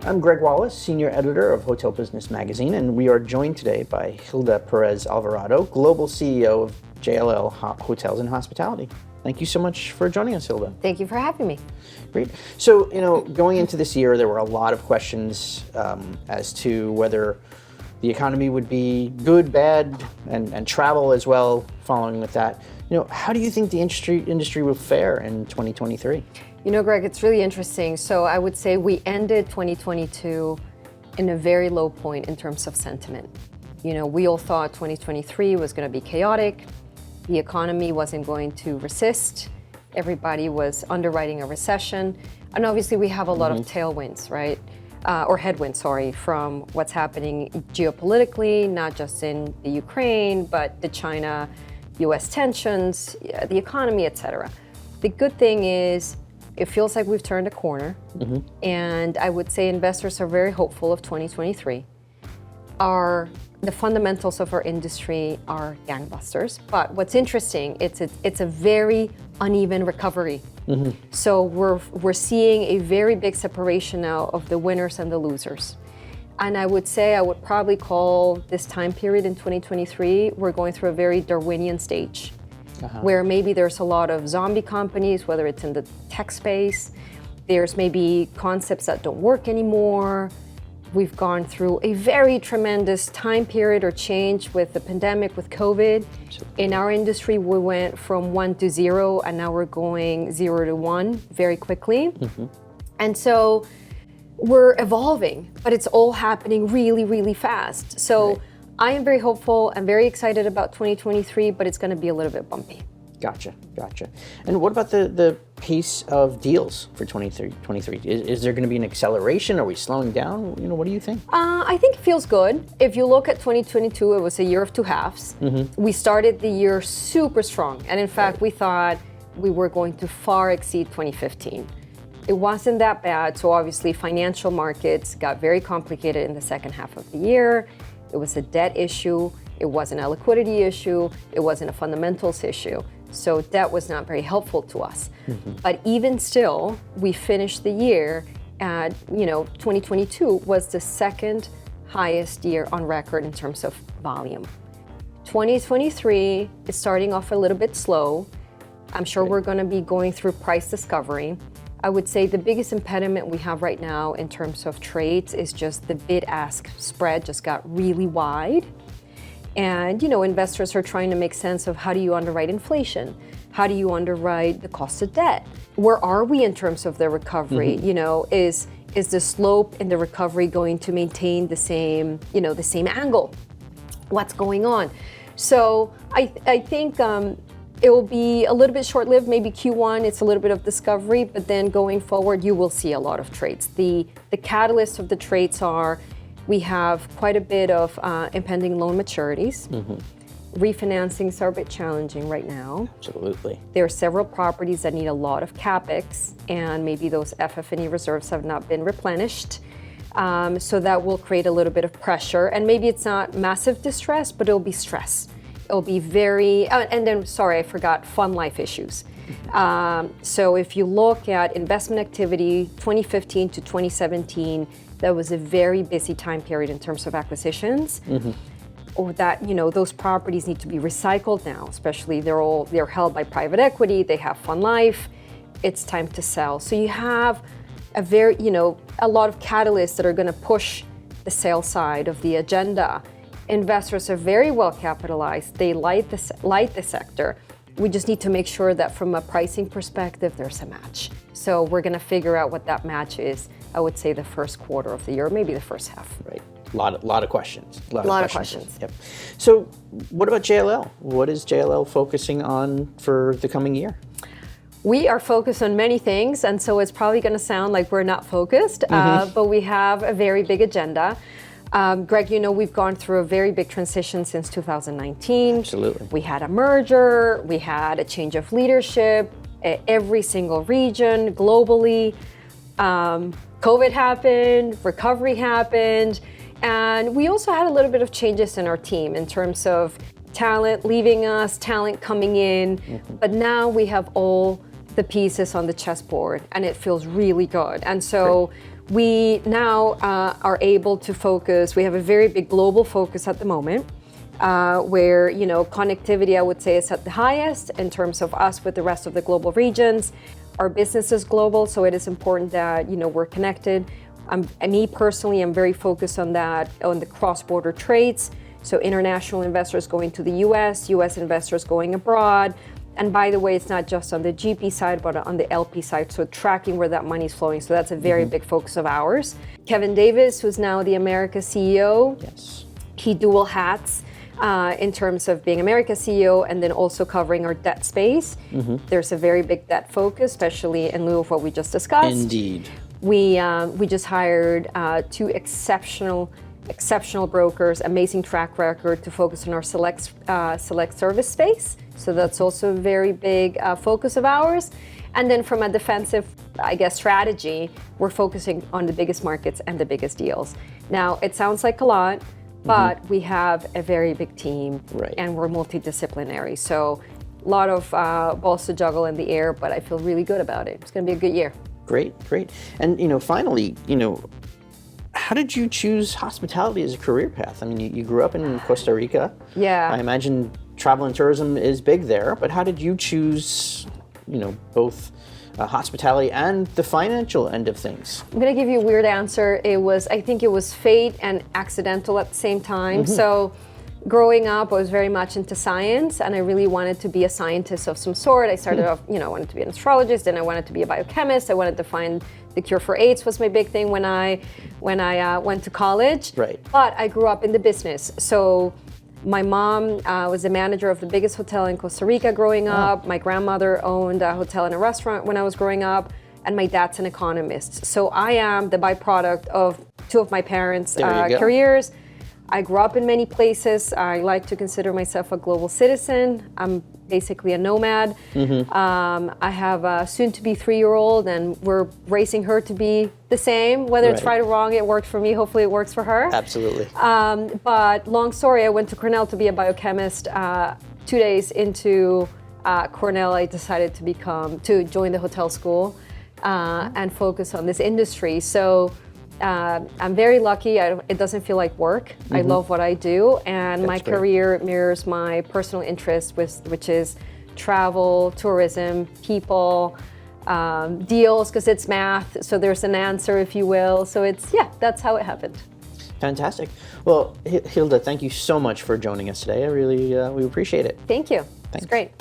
I'm Gregg Wallis, Senior Editor of Hotel Business Magazine, and we are joined today by Gilda Perez-Alvarado, Global CEO of JLL Hotels and Hospitality. Thank you so much for joining us, Gilda. Thank you for having me. Great. So, going into this year, there were a lot of questions as to whether the economy would be good, bad, and travel as well following with that. How do you think the industry will fare in 2023? Greg, it's really interesting. So I would say we ended 2022 in a very low point in terms of sentiment. We all thought 2023 was going to be chaotic. The economy wasn't going to resist. Everybody was underwriting a recession. And obviously we have a lot of tailwinds, right? Or headwinds, from what's happening geopolitically, not just in the Ukraine, but the China-US tensions, the economy, et cetera. The good thing is it feels like we've turned a corner. And I would say investors are very hopeful of 2023. The fundamentals of our industry are gangbusters. But what's interesting, it's a very uneven recovery. So we're seeing a very big separation now of the winners and the losers. And I would probably call this time period in 2023, we're going through a very Darwinian stage, where maybe there's a lot of zombie companies, whether it's in the tech space, there's maybe concepts that don't work anymore. We've gone through a very tremendous time period or change with the pandemic, with COVID. In our industry, we went from 1 to 0, and now we're going 0 to 1 very quickly. And so we're evolving, but it's all happening really, really fast. So I am very hopeful. I'm very excited about 2023, but it's going to be a little bit bumpy. Gotcha. And what about the pace of deals for 2023? Is there going to be an acceleration? Are we slowing down? What do you think? I think it feels good. If you look at 2022, it was a year of two halves. We started the year super strong. And in fact, we thought we were going to far exceed 2015. It wasn't that bad. So obviously financial markets got very complicated in the second half of the year. It was a debt issue. It wasn't a liquidity issue. It wasn't a fundamentals issue. So that was not very helpful to us. But even still, we finished the year at, 2022 was the second highest year on record in terms of volume. 2023 is starting off a little bit slow. I'm sure we're going to be going through price discovery. I would say the biggest impediment we have right now in terms of trades is just the bid-ask spread just got really wide. And, investors are trying to make sense of how do you underwrite inflation? How do you underwrite the cost of debt? Where are we in terms of the recovery? Is the slope in the recovery going to maintain the same angle? What's going on? So I think it will be a little bit short-lived. Maybe Q1, it's a little bit of discovery, but then going forward, you will see a lot of trades. The catalysts of the trades are, we have quite a bit of impending loan maturities. Refinancings are a bit challenging right now. Absolutely. There are several properties that need a lot of CapEx, and maybe those FF&E reserves have not been replenished. So that will create a little bit of pressure. And maybe it's not massive distress, but it'll be stress. It'll be I forgot, fund life issues. So if you look at investment activity, 2015 to 2017, that was a very busy time period in terms of acquisitions. Or that, those properties need to be recycled now, especially they're held by private equity, they have fund life, it's time to sell. So you have a lot of catalysts that are going to push the sales side of the agenda. Investors are very well capitalized, they like the sector. We just need to make sure that from a pricing perspective, there's a match. So we're going to figure out what that match is, I would say the first quarter of the year, maybe the first half. Right. A lot of questions. A lot of questions. Yep. So what about JLL? What is JLL focusing on for the coming year? We are focused on many things, and so it's probably going to sound like we're not focused, but we have a very big agenda. Gregg, we've gone through a very big transition since 2019. Absolutely. We had a merger, we had a change of leadership, every single region, globally. COVID happened, recovery happened, and we also had a little bit of changes in our team in terms of talent leaving us, talent coming in, but now we have all the pieces on the chessboard, and it feels really good. And so We now are able to focus. We have a very big global focus at the moment, where connectivity, I would say, is at the highest in terms of us with the rest of the global regions. Our business is global, so it is important that we're connected. Me personally, I'm very focused on that, on the cross-border trades. So international investors going to the U.S., U.S. investors going abroad. And by the way, it's not just on the GP side, but on the LP side, so tracking where that money is flowing. So that's a very big focus of ours. Kevin Davis, who's now the America CEO, Yes. he dual hats in terms of being America CEO and then also covering our debt space. There's a very big debt focus, especially in lieu of what we just discussed. Indeed. We just hired two exceptional brokers, amazing track record to focus on our select service space. So that's also a very big focus of ours. And then from a defensive, strategy, we're focusing on the biggest markets and the biggest deals. Now, it sounds like a lot, but we have a very big team, Right. and we're multidisciplinary. So a lot of balls to juggle in the air, but I feel really good about it. It's going to be a good year. Great. And finally, how did you choose hospitality as a career path? I mean, you grew up in Costa Rica. Yeah. I imagine travel and tourism is big there, but how did you choose, both hospitality and the financial end of things? I'm gonna give you a weird answer. I think it was fate and accidental at the same time. So growing up, I was very much into science, and I really wanted to be a scientist of some sort. I started off, I wanted to be an astrologist, then I wanted to be a biochemist. I wanted to find the cure for AIDS was my big thing when I went to college. Right. But I grew up in the business. So my mom was the manager of the biggest hotel in Costa Rica growing up. My grandmother owned a hotel and a restaurant when I was growing up. And my dad's an economist. So I am the byproduct of two of my parents' There you go. careers. I grew up in many places. I like to consider myself a global citizen. I'm basically a nomad. I have a soon-to-be 3-year-old, and we're raising her to be the same. Whether it's Right. right or wrong, it worked for me. Hopefully it works for her. Absolutely. But long story, I went to Cornell to be a biochemist. 2 days into Cornell, I decided to join the hotel school and focus on this industry. So I'm very lucky. It doesn't feel like work. I love what I do, and my That's great. career mirrors my personal interest, which is travel, tourism, people, deals, because it's math. So there's an answer, if you will. So that's how it happened. Fantastic. Well, Gilda, thank you so much for joining us today. I really, we appreciate it. Thank you. Thanks. It's great.